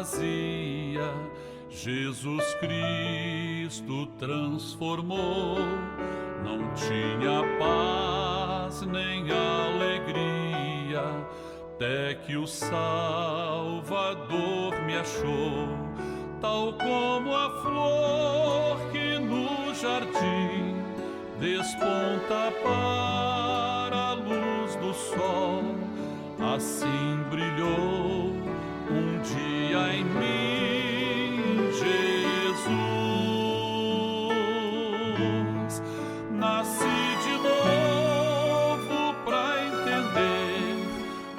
vazia, Jesus Cristo transformou. Não tinha paz nem alegria, até que o Salvador me achou. Tal como a flor que no jardim desponta para a luz do sol, assim brilhou um dia em mim Jesus. Nasci de novo pra entender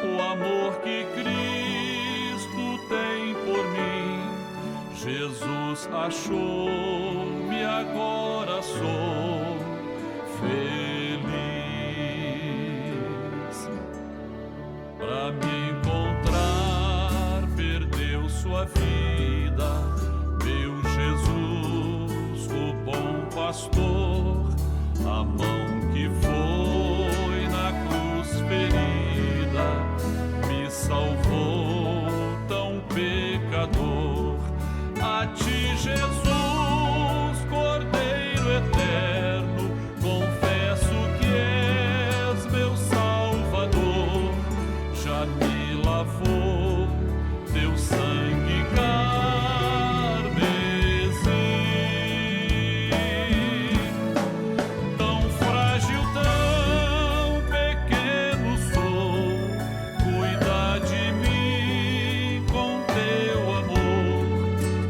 o amor que Cristo tem por mim. Jesus achou-me, agora sou feliz. Pra me encontrar, perdeu sua vida, meu Jesus, o bom pastor. A mão que foi na cruz ferida me salvou, tão pecador. A ti, Jesus, Cordeiro eterno, confesso que és meu Salvador. Já me lavou teu sangue carmesim. Tão frágil, tão pequeno sou, cuida de mim com teu amor,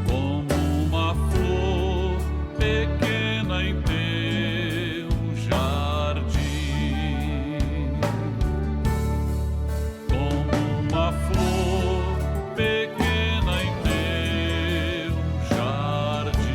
como uma flor pequena em teu jardim. Como uma flor pequena em teu jardim.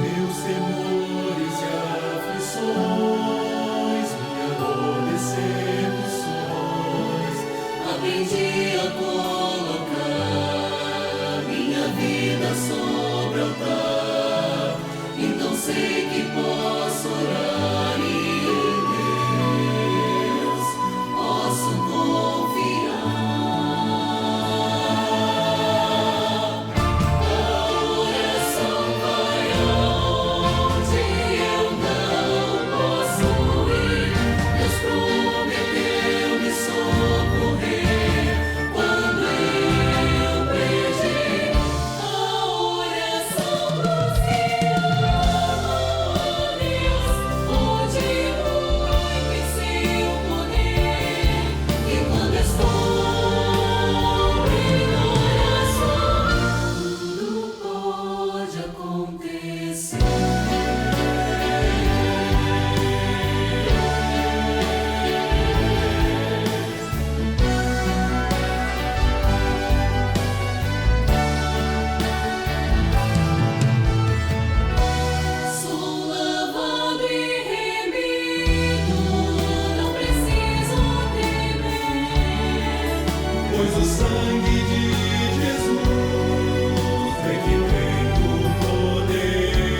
Meus temores e aflições, minha dor, decepções, aprendi a colocar minha vida sobre o altar. Então sei que posso orar e em Deus posso confiar. Pois o sangue de Jesus é que tem o poder.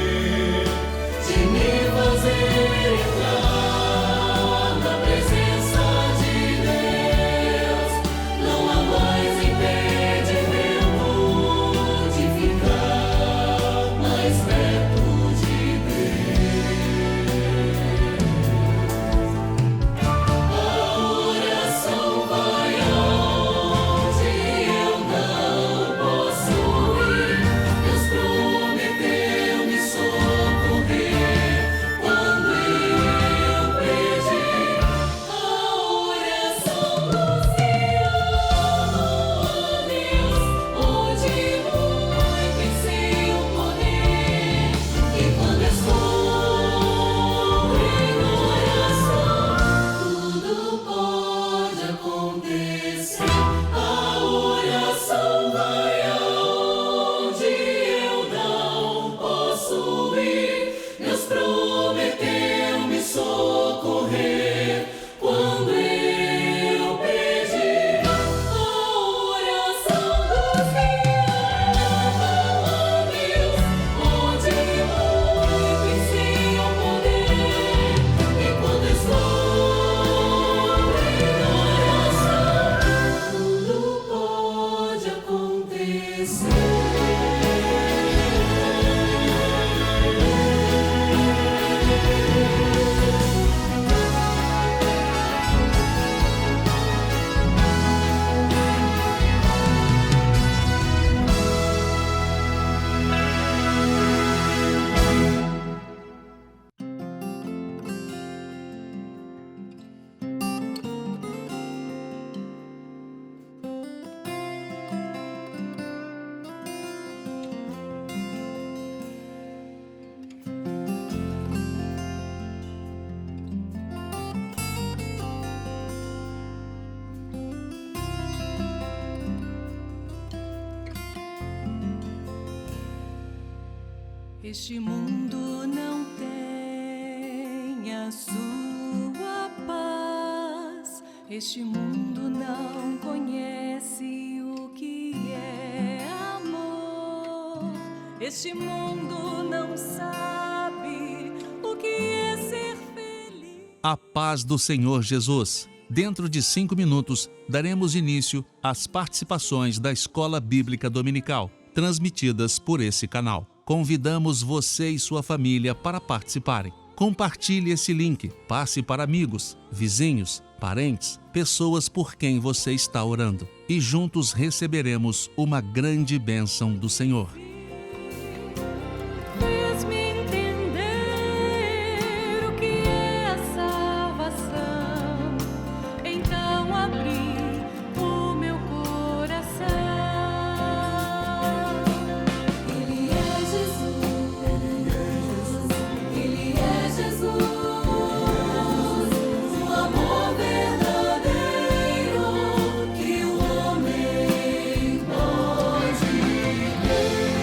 Este mundo não tem a sua paz. Este mundo não conhece o que é amor. Este mundo não sabe o que é ser feliz. A paz do Senhor Jesus. Dentro de 5 minutos, daremos início às participações da Escola Bíblica Dominical, transmitidas por esse canal. Convidamos você e sua família para participarem. Compartilhe esse link, passe para amigos, vizinhos, parentes, pessoas por quem você está orando. E juntos receberemos uma grande bênção do Senhor. Fez-me entender o que é a salvação. Então abri o meu coração. Ele é Jesus. Ele é Jesus. O amor verdadeiro que o homem pode ter.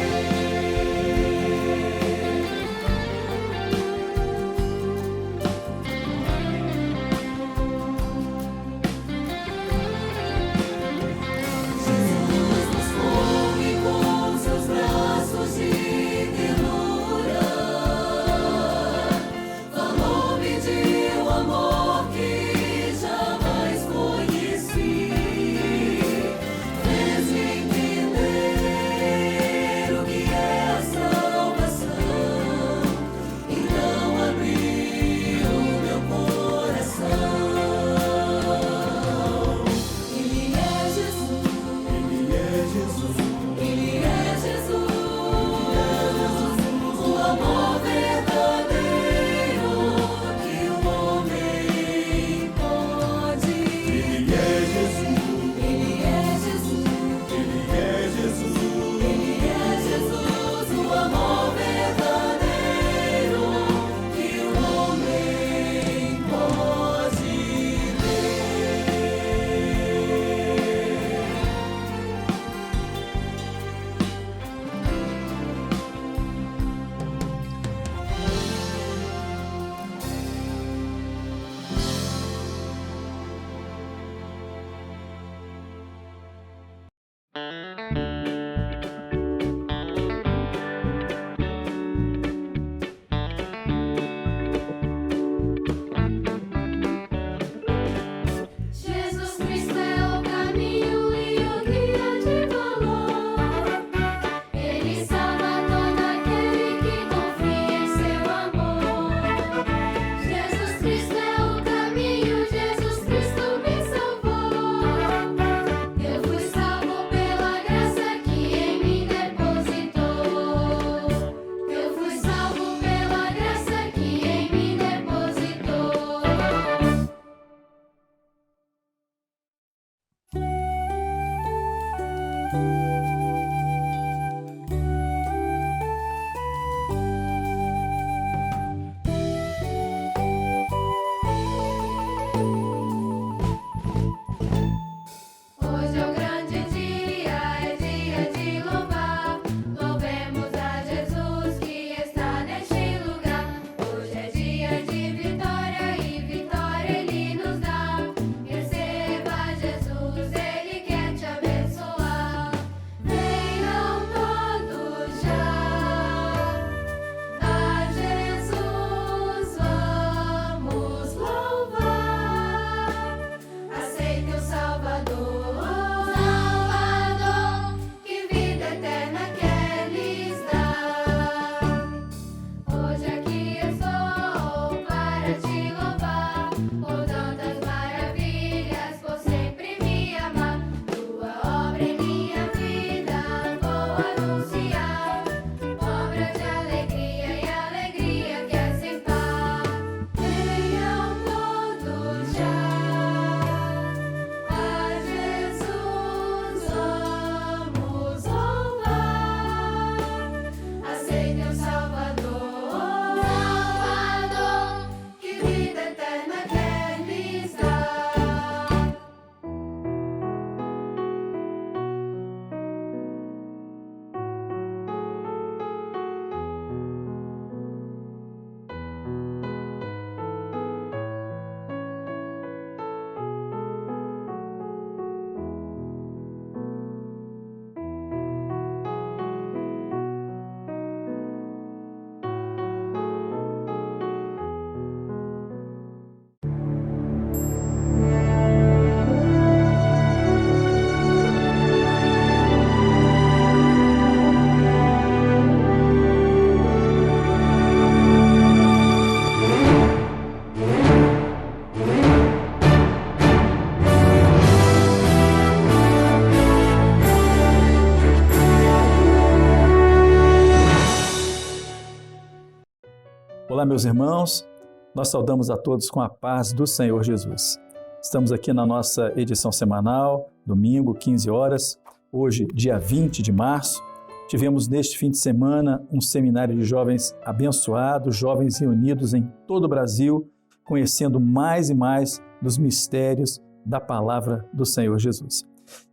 meus irmãos. Nós saudamos a todos com a paz do Senhor Jesus. Estamos aqui na nossa edição semanal, domingo, 15 horas. Hoje, dia 20 de março. Tivemos neste fim de semana um seminário de jovens abençoados, jovens reunidos em todo o Brasil, conhecendo mais e mais dos mistérios da palavra do Senhor Jesus.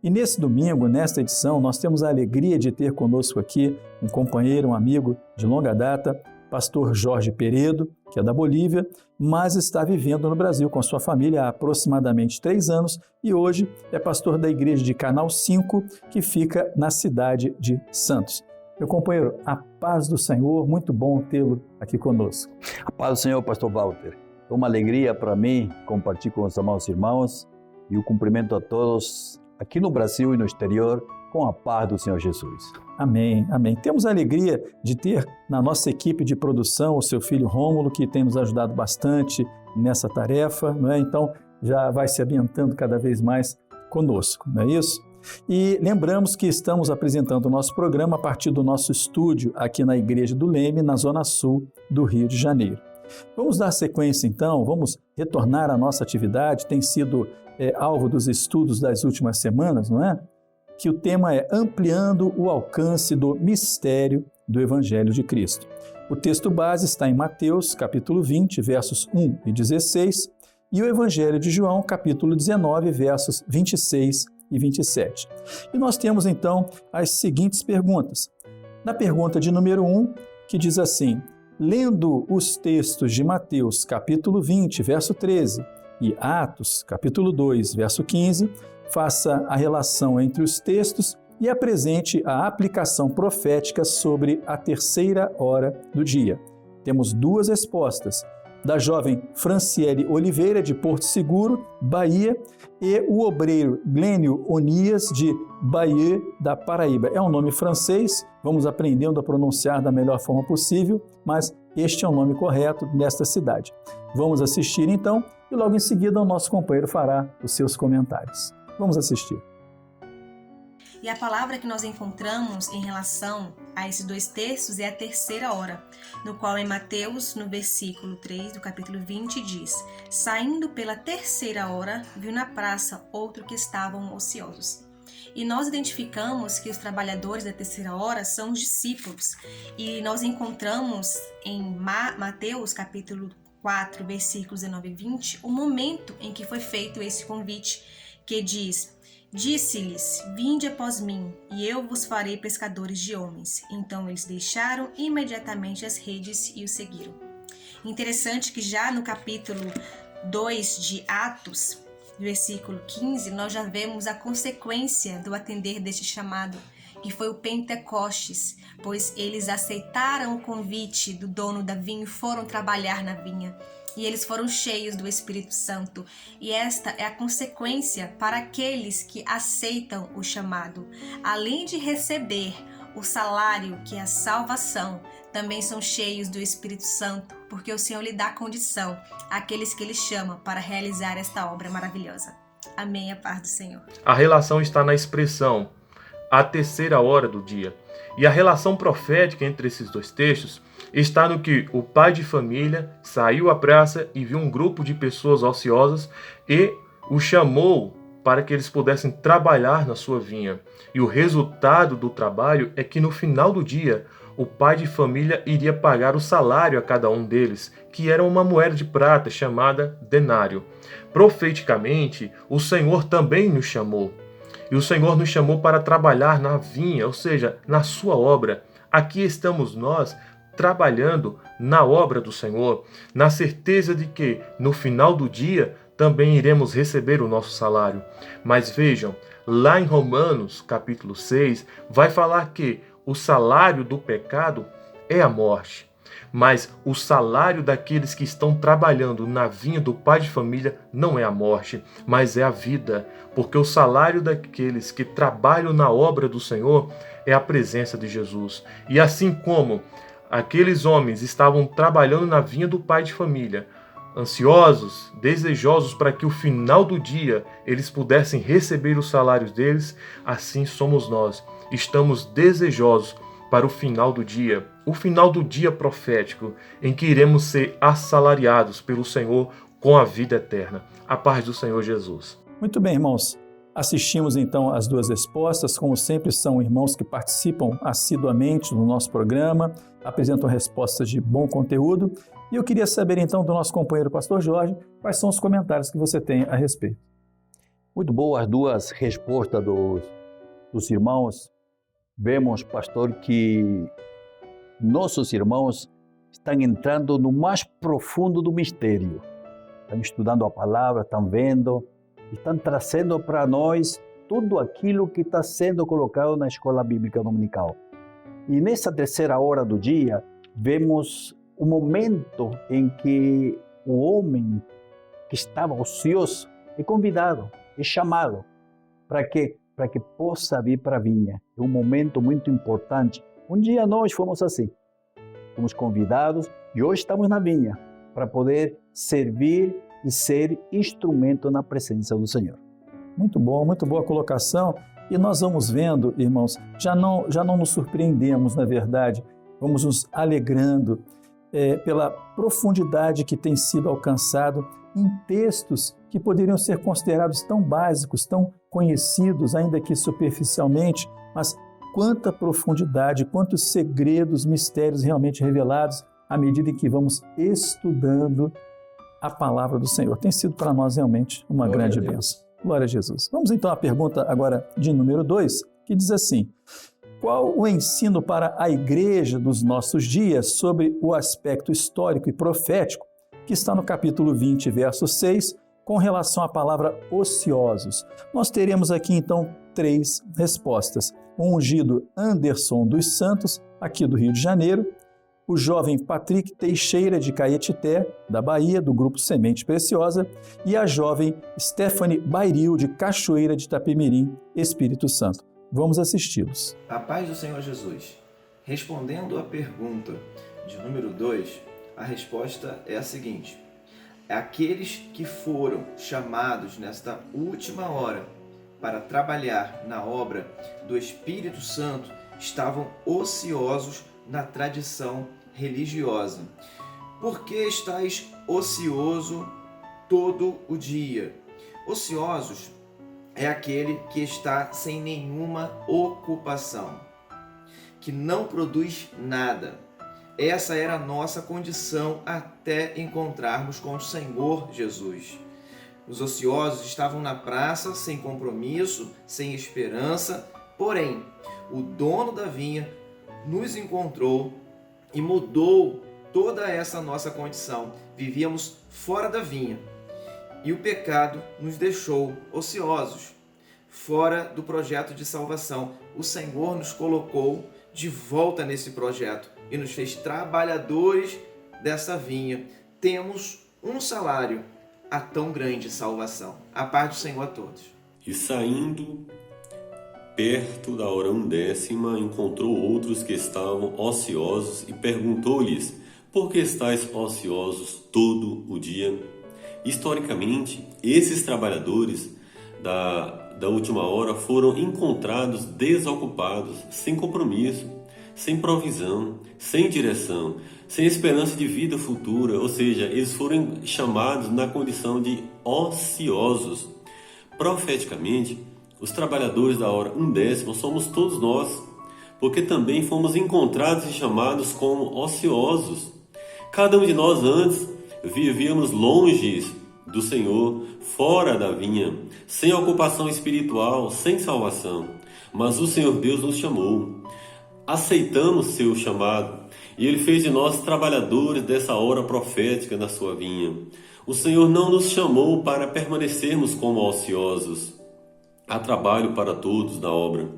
E nesse domingo, nesta edição, nós temos a alegria de ter conosco aqui um companheiro, um amigo de longa data, pastor Jorge Peredo, que é da Bolívia, mas está vivendo no Brasil com sua família há aproximadamente 3 anos e hoje é pastor da igreja de Canal 5, que fica na cidade de Santos. Meu companheiro, a paz do Senhor, muito bom tê-lo aqui conosco. A paz do Senhor, pastor Walter. É uma alegria para mim compartilhar com os amados irmãos e o cumprimento a todos aqui no Brasil e no exterior, com a paz do Senhor Jesus. Amém, amém. Temos a alegria de ter na nossa equipe de produção o seu filho Rômulo, que tem nos ajudado bastante nessa tarefa, não é? Então já vai se ambientando cada vez mais conosco, não é isso? E lembramos que estamos apresentando o nosso programa a partir do nosso estúdio aqui na Igreja do Leme, na Zona Sul do Rio de Janeiro. Vamos dar sequência então, vamos retornar à nossa atividade, tem sido alvo dos estudos das últimas semanas, não é? Que o tema é Ampliando o Alcance do Mistério do Evangelho de Cristo. O texto base está em Mateus, capítulo 20, versos 1 e 16, e o Evangelho de João, capítulo 19, versos 26 e 27. E nós temos então as seguintes perguntas. Na pergunta de número 1, que diz assim: lendo os textos de Mateus, capítulo 20, verso 13, e Atos, capítulo 2, verso 15, faça a relação entre os textos e apresente a aplicação profética sobre a terceira hora do dia. Temos 2 respostas, da jovem Franciele Oliveira, de Porto Seguro, Bahia, e o obreiro Glênio Onias, de Bahia, da Paraíba. É um nome francês, vamos aprendendo a pronunciar da melhor forma possível, mas este é o nome correto nesta cidade. Vamos assistir então, e logo em seguida o nosso companheiro fará os seus comentários. Vamos assistir. E a palavra que nós encontramos em relação a esses 2 textos é a terceira hora, no qual em Mateus, no versículo 3 do capítulo 20, diz: saindo pela terceira hora, viu na praça outro que estavam ociosos. E nós identificamos que os trabalhadores da terceira hora são os discípulos. E nós encontramos em Mateus, capítulo 4, versículos 19 e 20, o momento em que foi feito esse convite, que diz: disse-lhes, vinde após mim, e eu vos farei pescadores de homens. Então eles deixaram imediatamente as redes e o seguiram. Interessante que já no capítulo 2 de Atos, versículo 15, nós já vemos a consequência do atender deste chamado, que foi o Pentecostes, pois eles aceitaram o convite do dono da vinha e foram trabalhar na vinha. E eles foram cheios do Espírito Santo. E esta é a consequência para aqueles que aceitam o chamado. Além de receber o salário, que é a salvação, também são cheios do Espírito Santo, porque o Senhor lhe dá condição àqueles que Ele chama para realizar esta obra maravilhosa. Amém, a paz do Senhor. A relação está na expressão a terceira hora do dia. E a relação profética entre esses 2 textos está no que o pai de família saiu à praça e viu um grupo de pessoas ociosas e o chamou para que eles pudessem trabalhar na sua vinha. E o resultado do trabalho é que no final do dia, o pai de família iria pagar o salário a cada um deles, que era uma moeda de prata chamada denário. Profeticamente, o Senhor também nos chamou. E o Senhor nos chamou para trabalhar na vinha, ou seja, na sua obra. Aqui estamos nós trabalhando na obra do Senhor, na certeza de que no final do dia também iremos receber o nosso salário. Mas vejam, lá em Romanos capítulo 6, vai falar que o salário do pecado é a morte. Mas o salário daqueles que estão trabalhando na vinha do pai de família não é a morte, mas é a vida. Porque o salário daqueles que trabalham na obra do Senhor é a presença de Jesus. E assim como aqueles homens estavam trabalhando na vinha do pai de família, ansiosos, desejosos para que o final do dia eles pudessem receber os salários deles, assim somos nós. Estamos desejosos para o final do dia, o final do dia profético, em que iremos ser assalariados pelo Senhor com a vida eterna. A paz do Senhor Jesus. Muito bem, irmãos. Assistimos então às duas respostas. Como sempre, são irmãos que participam assiduamente no nosso programa, apresentam respostas de bom conteúdo. E eu queria saber então do nosso companheiro pastor Jorge, quais são os comentários que você tem a respeito. Muito boas as duas respostas dos irmãos. Vemos, pastor, que nossos irmãos estão entrando no mais profundo do mistério. Estão estudando a palavra, estão vendo, estão trazendo para nós tudo aquilo que está sendo colocado na escola bíblica dominical. E nessa terceira hora do dia, vemos o momento em que o homem que estava ocioso é convidado, é chamado para que possa vir para a vinha. É um momento muito importante. Um dia nós fomos assim, fomos convidados e hoje estamos na vinha para poder servir e ser instrumento na presença do Senhor. Muito bom, muito boa colocação. E nós vamos vendo, irmãos, já não nos surpreendemos, na verdade, vamos nos alegrando pela profundidade que tem sido alcançado em textos que poderiam ser considerados tão básicos, tão conhecidos, ainda que superficialmente, mas quanta profundidade, quantos segredos, mistérios realmente revelados à medida em que vamos estudando a palavra do Senhor. Tem sido para nós realmente uma grande bênção. Glória a Jesus. Vamos então à pergunta agora de número 2, que diz assim: qual o ensino para a igreja dos nossos dias sobre o aspecto histórico e profético que está no capítulo 20, verso 6, com relação à palavra ociosos? Nós teremos aqui então 3 respostas. O ungido Anderson dos Santos, aqui do Rio de Janeiro, o jovem Patrick Teixeira de Caetité, da Bahia, do grupo Semente Preciosa, e a jovem Stephanie Bairil de Cachoeira de Itapemirim, Espírito Santo. Vamos assisti-los. A paz do Senhor Jesus. Respondendo à pergunta de número 2, a resposta é a seguinte: aqueles que foram chamados nesta última hora para trabalhar na obra do Espírito Santo estavam ociosos na tradição religiosa. Por que estáis ocioso todo o dia? Ociosos é aquele que está sem nenhuma ocupação, que não produz nada. Essa era a nossa condição até encontrarmos com o Senhor Jesus. Os ociosos estavam na praça, sem compromisso, sem esperança, porém, o dono da vinha nos encontrou e mudou toda essa nossa condição. Vivíamos fora da vinha e o pecado nos deixou ociosos, fora do projeto de salvação. O Senhor nos colocou de volta nesse projeto e nos fez trabalhadores dessa vinha. Temos um salário, a tão grande salvação. A paz do Senhor a todos. E saindo perto da hora 10ª, encontrou outros que estavam ociosos e perguntou-lhes: por que estáis ociosos todo o dia? Historicamente, esses trabalhadores da última hora foram encontrados desocupados, sem compromisso, sem provisão, sem direção, sem esperança de vida futura, ou seja, eles foram chamados na condição de ociosos. Profeticamente, os trabalhadores da hora 10ª somos todos nós, porque também fomos encontrados e chamados como ociosos. Cada um de nós antes vivíamos longe do Senhor, fora da vinha, sem ocupação espiritual, sem salvação. Mas o Senhor Deus nos chamou, aceitamos seu chamado e Ele fez de nós trabalhadores dessa hora profética na sua vinha. O Senhor não nos chamou para permanecermos como ociosos. Há trabalho para todos na obra.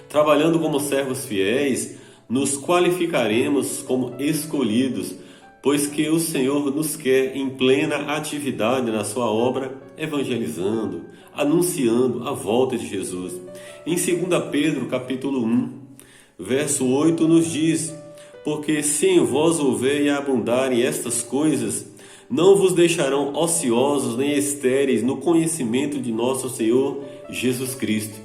Trabalhando como servos fiéis, nos qualificaremos como escolhidos, pois que o Senhor nos quer em plena atividade na sua obra, evangelizando, anunciando a volta de Jesus. Em 2 Pedro, capítulo 1, verso 8, nos diz: porque se em vós houver e abundarem estas coisas, não vos deixarão ociosos nem estéreis no conhecimento de nosso Senhor Jesus Cristo.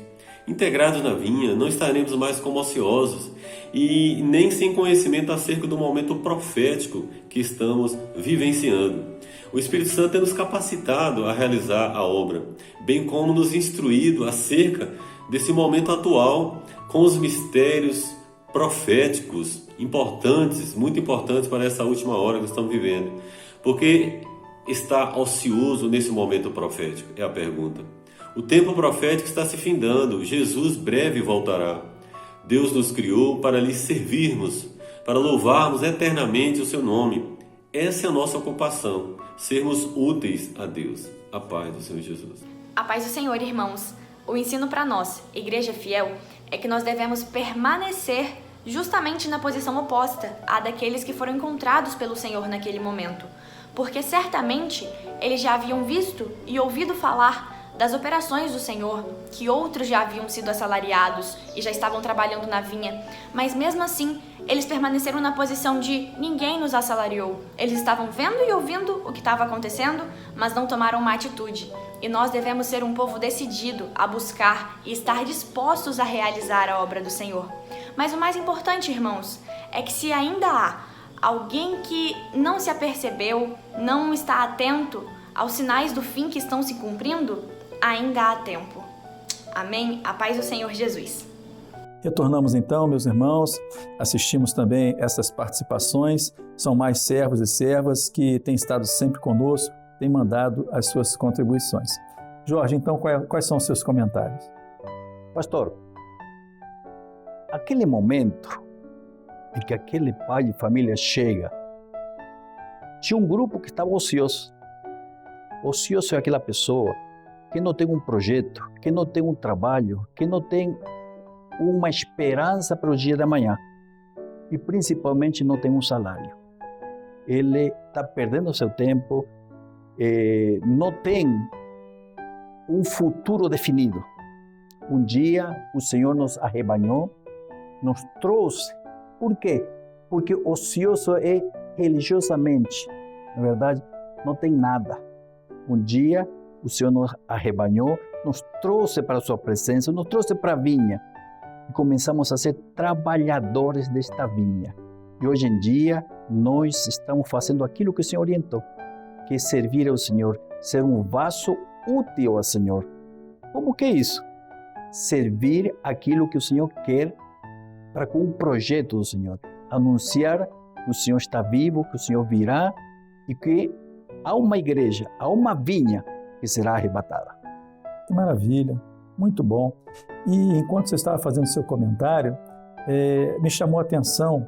Integrados na vinha, não estaremos mais como ociosos. e nem sem conhecimento acerca do momento profético que estamos vivenciando. O Espírito Santo tem nos capacitado a realizar a obra, bem como nos instruído acerca desse momento atual com os mistérios proféticos importantes, muito importantes para essa última hora que estamos vivendo. Porque está ocioso nesse momento profético? É a pergunta. O tempo profético está se findando, Jesus breve voltará. Deus nos criou para lhe servirmos, para louvarmos eternamente o seu nome. Essa é a nossa ocupação, sermos úteis a Deus. A paz do Senhor Jesus. A paz do Senhor, irmãos. O ensino para nós, Igreja Fiel, é que nós devemos permanecer justamente na posição oposta à daqueles que foram encontrados pelo Senhor naquele momento. Porque certamente eles já haviam visto e ouvido falar das operações do Senhor, que outros já haviam sido assalariados e já estavam trabalhando na vinha, mas mesmo assim, eles permaneceram na posição de ninguém nos assalariou. Eles estavam vendo e ouvindo o que estava acontecendo, mas não tomaram uma atitude. E nós devemos ser um povo decidido a buscar e estar dispostos a realizar a obra do Senhor. Mas o mais importante, irmãos, é que se ainda há alguém que não se apercebeu, não está atento aos sinais do fim que estão se cumprindo, ainda há tempo. Amém? A paz do Senhor Jesus. Retornamos então, meus irmãos, assistimos também essas participações, são mais servos e servas que têm estado sempre conosco, têm mandado as suas contribuições. Jorge, então, quais são os seus comentários? Pastor, aquele momento em que aquele pai de família chega, tinha um grupo que estava ocioso. Ocioso é aquela pessoa que não tem um projeto, que não tem um trabalho, que não tem uma esperança para o dia da manhã e principalmente não tem um salário. Ele está perdendo seu tempo, não tem um futuro definido. Um dia o Senhor nos arrebanhou, nos trouxe. Por quê? Porque ocioso é religiosamente, na verdade, não tem nada. Um dia o Senhor nos arrebanhou, nos trouxe para a sua presença, nos trouxe para a vinha e começamos a ser trabalhadores desta vinha. E hoje em dia nós estamos fazendo aquilo que o Senhor orientou, que é servir ao Senhor, ser um vaso útil ao Senhor. Como que é isso? Servir aquilo que o Senhor quer para com o projeto do Senhor. Anunciar que o Senhor está vivo, que o Senhor virá e que há uma igreja, há uma vinha que será arrebatada. Que maravilha, muito bom. E enquanto você estava fazendo seu comentário, me chamou a atenção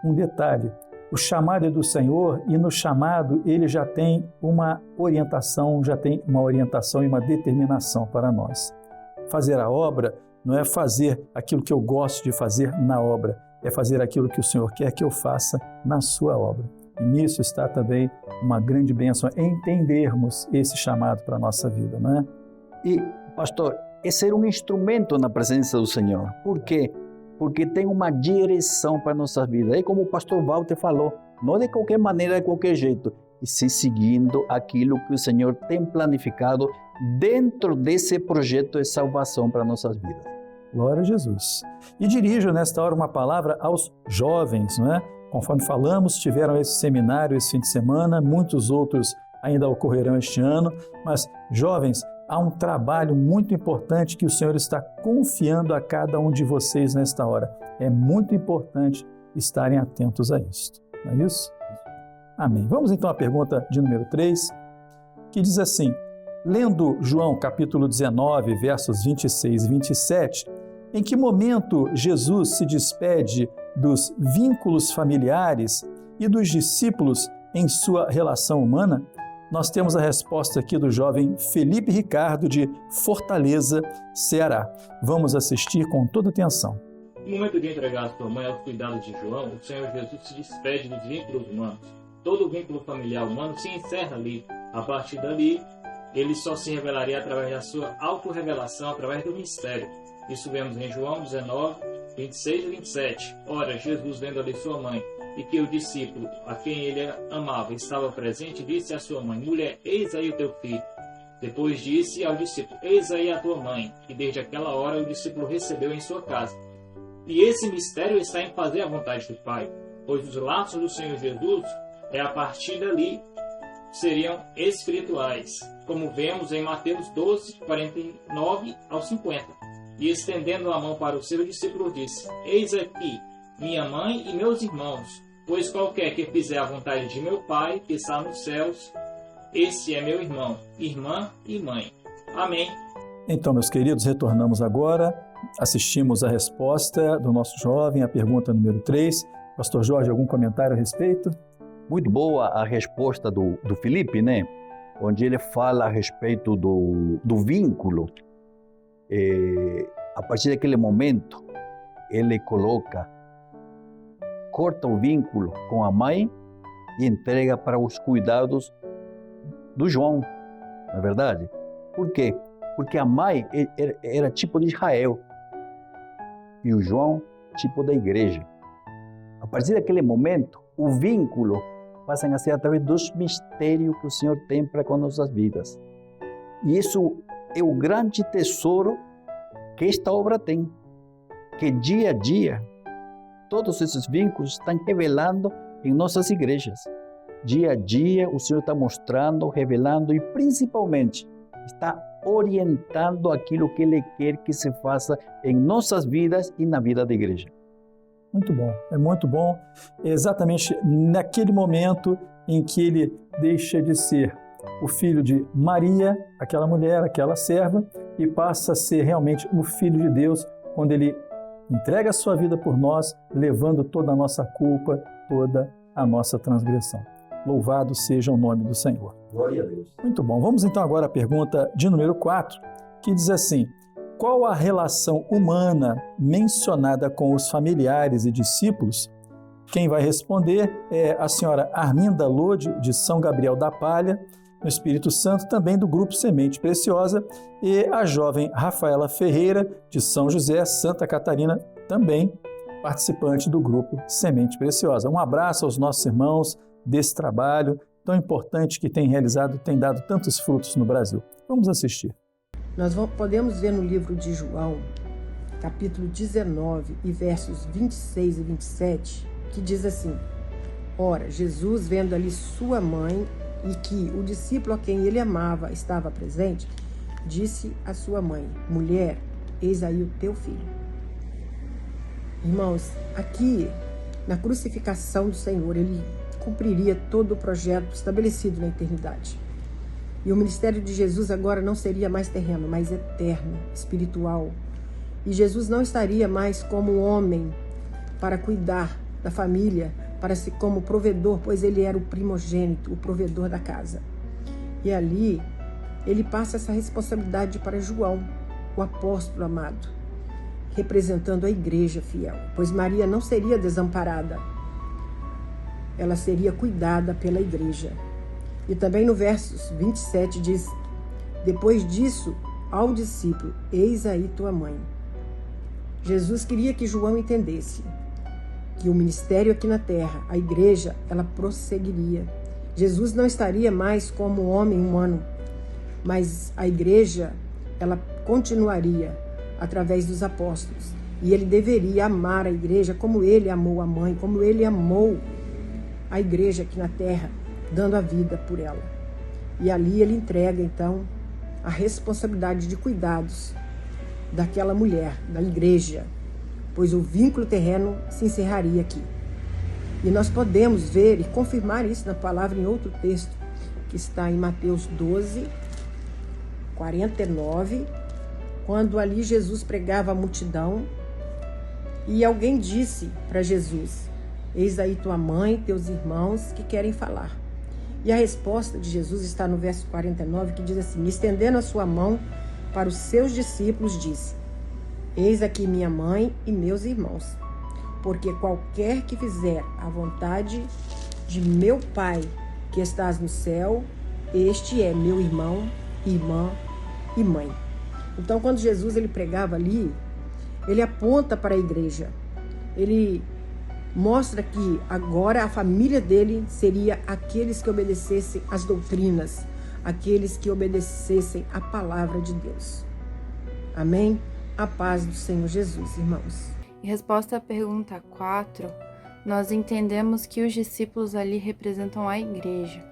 um detalhe. O chamado é do Senhor e no chamado ele já tem uma orientação e uma determinação para nós. Fazer a obra não é fazer aquilo que eu gosto de fazer na obra, é fazer aquilo que o Senhor quer que eu faça na sua obra. E nisso está também uma grande bênção, entendermos esse chamado para a nossa vida, não é? E, pastor, é ser um instrumento na presença do Senhor. Por quê? Porque tem uma direção para a nossa vida. É como o pastor Walter falou, não de qualquer maneira, de qualquer jeito, e sim seguindo aquilo que o Senhor tem planificado dentro desse projeto de salvação para nossas vidas. Glória a Jesus. E dirijo nesta hora uma palavra aos jovens, não é? Conforme falamos, tiveram esse seminário esse fim de semana, muitos outros ainda ocorrerão este ano, mas jovens, há um trabalho muito importante que o Senhor está confiando a cada um de vocês nesta hora. É muito importante estarem atentos a isso. Não é isso? Amém. Vamos então à pergunta de número 3, que diz assim: lendo João capítulo 19, versos 26 e 27, em que momento Jesus se despede dos vínculos familiares e dos discípulos em sua relação humana? Nós temos a resposta aqui do jovem Felipe Ricardo, de Fortaleza, Ceará. Vamos assistir com toda atenção. No momento de entregar a sua mãe aos cuidados de João, o Senhor Jesus se despede dos vínculos humanos. Todo vínculo familiar humano se encerra ali. A partir dali, ele só se revelaria através da sua autorrevelação, através do mistério. Isso vemos em João 19, 26 e 27. Ora, Jesus, vendo ali sua mãe, e que o discípulo, a quem ele amava, estava presente, disse à sua mãe: mulher, eis aí o teu filho. Depois disse ao discípulo: eis aí a tua mãe. E desde aquela hora o discípulo recebeu em sua casa. E esse mistério está em fazer a vontade do Pai, pois os laços do Senhor Jesus, a partir dali, seriam espirituais, como vemos em Mateus 12, 49 ao 50. E estendendo a mão para o seu discípulo, disse: Eis aqui minha mãe e meus irmãos, pois qualquer que fizer a vontade de meu Pai, que está nos céus, esse é meu irmão, irmã e mãe. Amém. Então, meus queridos, retornamos agora, assistimos a resposta do nosso jovem, a pergunta número 3. Pastor Jorge, algum comentário a respeito? Muito boa a resposta do Felipe, né? Onde ele fala a respeito do vínculo. A partir daquele momento, ele corta o vínculo com a mãe e entrega para os cuidados do João, não é verdade? Por quê? Porque a mãe era tipo de Israel e o João tipo da igreja. A partir daquele momento, o vínculo passa a ser através dos mistérios que o Senhor tem para com nossas vidas. E isso é o grande tesouro que esta obra tem, que dia a dia, todos esses vínculos estão revelando em nossas igrejas. Dia a dia, o Senhor está mostrando, revelando e, principalmente, está orientando aquilo que Ele quer que se faça em nossas vidas e na vida da igreja. Muito bom, é muito bom. É exatamente naquele momento em que ele deixa de ser o filho de Maria, aquela mulher, aquela serva, e passa a ser realmente o Filho de Deus, quando ele entrega a sua vida por nós, levando toda a nossa culpa, toda a nossa transgressão. Louvado seja o nome do Senhor. Glória a Deus. Muito bom. Vamos então agora à pergunta de número 4, que diz assim: qual a relação humana mencionada com os familiares e discípulos? Quem vai responder é a senhora Arminda Lode, de São Gabriel da Palha, no Espírito Santo, também do Grupo Semente Preciosa, e a jovem Rafaela Ferreira, de São José, Santa Catarina, também participante do Grupo Semente Preciosa. Um abraço aos nossos irmãos desse trabalho tão importante que tem realizado, tem dado tantos frutos no Brasil. Vamos assistir. Nós podemos ver no livro de João, capítulo 19, e versos 26 e 27, que diz assim: Ora, Jesus, vendo ali sua mãe e que o discípulo a quem ele amava estava presente, disse à sua mãe: Mulher, eis aí o teu filho. Irmãos, aqui na crucificação do Senhor, ele cumpriria todo o projeto estabelecido na eternidade. E o ministério de Jesus agora não seria mais terreno, mas eterno, espiritual. E Jesus não estaria mais como homem para cuidar da família, para ser como provedor, pois ele era o primogênito, o provedor da casa. E ali, ele passa essa responsabilidade para João, o apóstolo amado, representando a igreja fiel, pois Maria não seria desamparada, ela seria cuidada pela igreja. E também no versos 27 diz: Depois disso, ao discípulo, eis aí tua mãe. Jesus queria que João entendesse que o ministério aqui na terra, a igreja, ela prosseguiria. Jesus não estaria mais como homem humano, mas a igreja, ela continuaria através dos apóstolos. E ele deveria amar a igreja como ele amou a mãe, como ele amou a igreja aqui na terra, dando a vida por ela. E ali ele entrega, então, a responsabilidade de cuidados daquela mulher, da igreja, pois o vínculo terreno se encerraria aqui. E nós podemos ver e confirmar isso na palavra em outro texto, que está em Mateus 12, 49, quando ali Jesus pregava a multidão e alguém disse para Jesus: Eis aí tua mãe e teus irmãos que querem falar. E a resposta de Jesus está no verso 49, que diz assim: Estendendo a sua mão para os seus discípulos, disse: Eis aqui minha mãe e meus irmãos, porque qualquer que fizer a vontade de meu Pai que estás no céu, este é meu irmão, irmã e mãe. Então, quando Jesus ele pregava ali, ele aponta para a igreja. Ele mostra que agora a família dele seria aqueles que obedecessem às doutrinas, aqueles que obedecessem à palavra de Deus. Amém? A paz do Senhor Jesus, irmãos. resposta à pergunta 4, nós entendemos que os discípulos ali representam a igreja.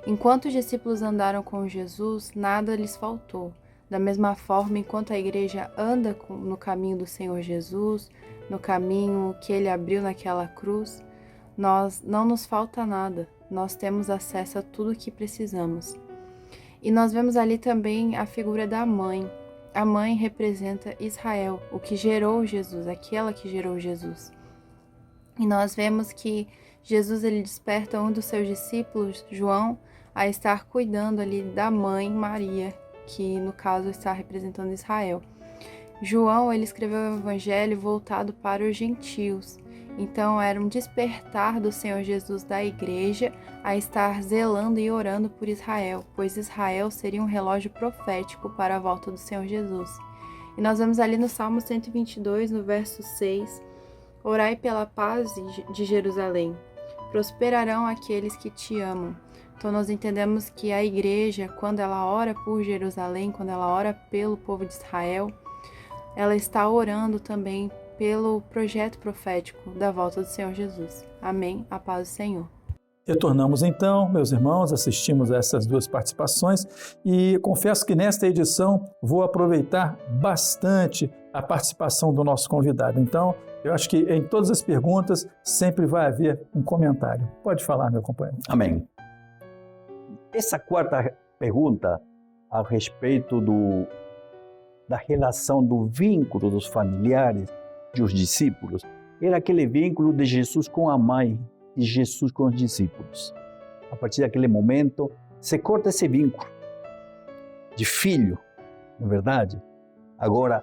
Enquanto os discípulos andaram com Jesus, nada lhes faltou. Da mesma forma, enquanto a igreja anda no caminho do Senhor Jesus, no caminho que Ele abriu naquela cruz, não nos falta nada. Nós temos acesso a tudo o que precisamos. E nós vemos ali também a figura da mãe. A mãe representa Israel, o que gerou Jesus, aquela que gerou Jesus. E nós vemos que Jesus ele desperta um dos seus discípulos, João, a estar cuidando ali da mãe Maria, que no caso está representando Israel. João ele escreveu o evangelho voltado para os gentios. Então era um despertar do Senhor Jesus da igreja a estar zelando e orando por Israel, pois Israel seria um relógio profético para a volta do Senhor Jesus. E nós vemos ali no Salmo 122, no verso 6, orai pela paz de Jerusalém, prosperarão aqueles que te amam. Então nós entendemos que a igreja, quando ela ora por Jerusalém, quando ela ora pelo povo de Israel, ela está orando também pelo projeto profético da volta do Senhor Jesus. Amém. A paz do Senhor. Retornamos então, meus irmãos, assistimos a essas duas participações e confesso que nesta edição vou aproveitar bastante a participação do nosso convidado. Então, eu acho que em todas as perguntas sempre vai haver um comentário. Pode falar, meu companheiro. Amém. Essa quarta pergunta a respeito da relação do vínculo dos familiares dos discípulos era aquele vínculo de Jesus com a mãe e Jesus com os discípulos. A partir daquele momento, se corta esse vínculo de filho, não é verdade? Agora,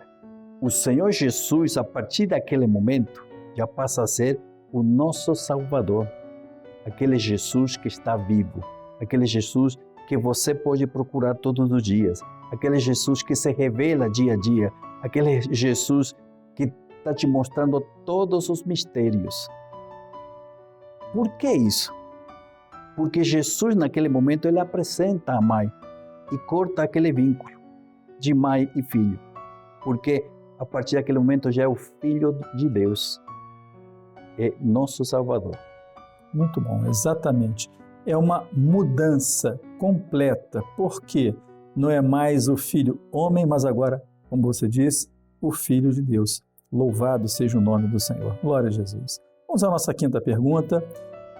o Senhor Jesus, a partir daquele momento, já passa a ser o nosso Salvador. Aquele Jesus que está vivo, aquele Jesus que você pode procurar todos os dias, aquele Jesus que se revela dia a dia, aquele Jesus que está te mostrando todos os mistérios. Por que isso? Porque Jesus, naquele momento, ele apresenta a mãe e corta aquele vínculo de mãe e filho. Porque a partir daquele momento já é o Filho de Deus, é nosso Salvador. Muito bom, exatamente. É uma mudança completa, porque não é mais o filho homem, mas agora, como você disse, o Filho de Deus. Louvado seja o nome do Senhor. Glória a Jesus. Vamos à nossa quinta pergunta.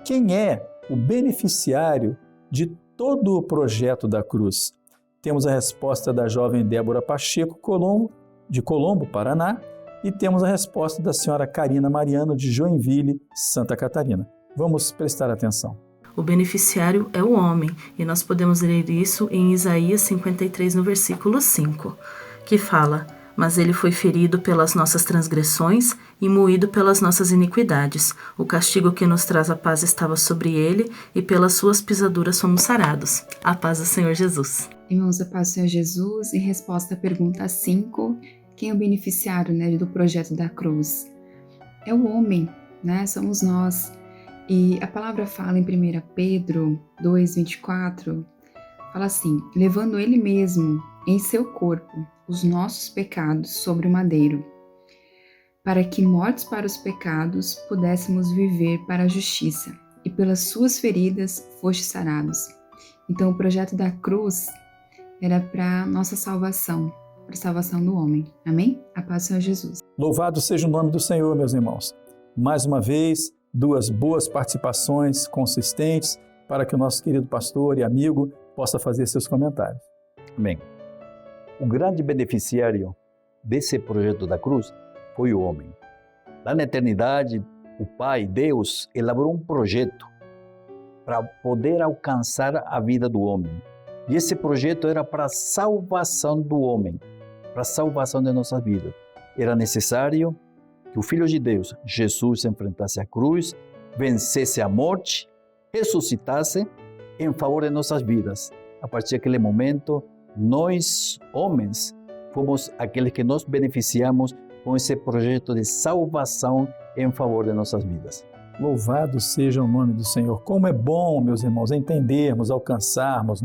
Quem é o beneficiário de todo o projeto da cruz? Temos a resposta da jovem Débora Pacheco de Colombo, Paraná, e temos a resposta da senhora Karina Mariano, de Joinville, Santa Catarina. Vamos prestar atenção. O beneficiário é o homem, e nós podemos ler isso em Isaías 53, no versículo 5, que fala: mas ele foi ferido pelas nossas transgressões e moído pelas nossas iniquidades. O castigo que nos traz a paz estava sobre ele, e pelas suas pisaduras fomos sarados. A paz do Senhor Jesus. Irmãos, a paz do Senhor Jesus, em resposta à pergunta 5, quem é o beneficiário, do projeto da cruz? É o homem, somos nós. E a palavra fala em 1 Pedro 2:24, fala assim: levando ele mesmo em seu corpo os nossos pecados sobre o madeiro, para que, mortos para os pecados, pudéssemos viver para a justiça, e pelas suas feridas fostes sarados. Então, o projeto da cruz era para nossa salvação, para a salvação do homem. Amém? A paz do Senhor Jesus. Louvado seja o nome do Senhor, meus irmãos. Mais uma vez, duas boas participações consistentes para que o nosso querido pastor e amigo possa fazer seus comentários. Amém. O grande beneficiário desse projeto da cruz foi o homem. Lá na eternidade, o Pai, Deus, elaborou um projeto para poder alcançar a vida do homem. E esse projeto era para a salvação do homem, para a salvação de nossas vidas. Era necessário que o Filho de Deus, Jesus, enfrentasse a cruz, vencesse a morte, ressuscitasse em favor de nossas vidas. A partir daquele momento, nós, homens, fomos aqueles que nos beneficiamos com esse projeto de salvação em favor de nossas vidas. Louvado seja o nome do Senhor. Como é bom, meus irmãos, entendermos, alcançarmos,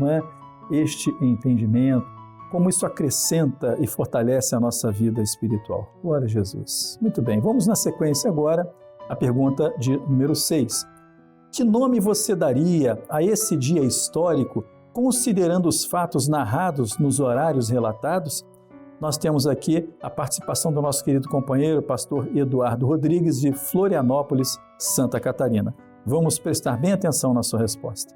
este entendimento, como isso acrescenta e fortalece a nossa vida espiritual. Glória a Jesus. Muito bem, vamos na sequência agora à pergunta de número 6. Que nome você daria a esse dia histórico, considerando os fatos narrados nos horários relatados? Nós temos aqui a participação do nosso querido companheiro, pastor Eduardo Rodrigues, de Florianópolis, Santa Catarina. Vamos prestar bem atenção na sua resposta.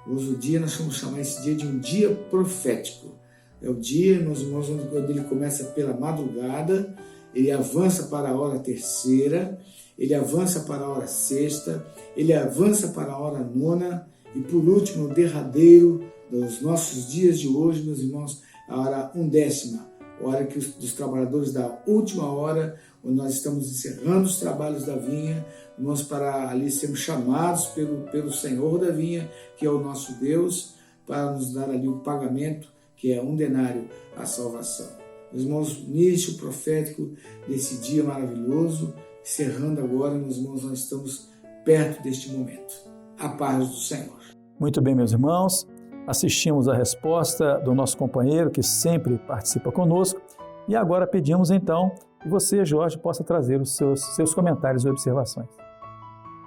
Hoje o dia, nós vamos chamar esse dia de um dia profético. É o dia, meus irmãos, onde ele começa pela madrugada, ele avança para a hora terceira, ele avança para a hora sexta, ele avança para a hora nona e, por último, o derradeiro dos nossos dias de hoje, meus irmãos, a hora 1ª, a hora que dos trabalhadores da última hora, onde nós estamos encerrando os trabalhos da vinha, nós para ali sermos chamados pelo Senhor da vinha, que é o nosso Deus, para nos dar ali o pagamento, que é 1 denário, a salvação. Meus irmãos, início profético desse dia maravilhoso, encerrando agora, meus irmãos, nós estamos perto deste momento. A paz do Senhor. Muito bem, meus irmãos, assistimos a resposta do nosso companheiro, que sempre participa conosco, e agora pedimos então que você, Jorge, possa trazer os seus comentários e observações.